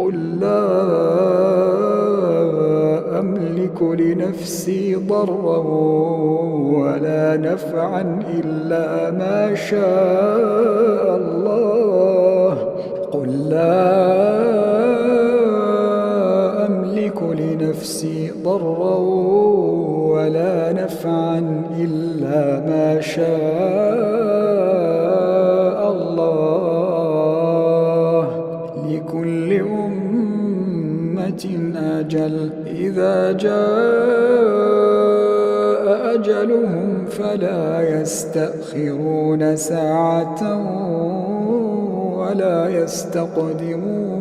قل لا أملك لنفسي ضرا ولا نفعا إلا ما شاء الله قل لا أملك لنفسي ضرا ولا نفعا إلا ما شاء الله لكل أمة أجل إذا جاء أجلهم فلا يستأخرون ساعة ولا يستقدمون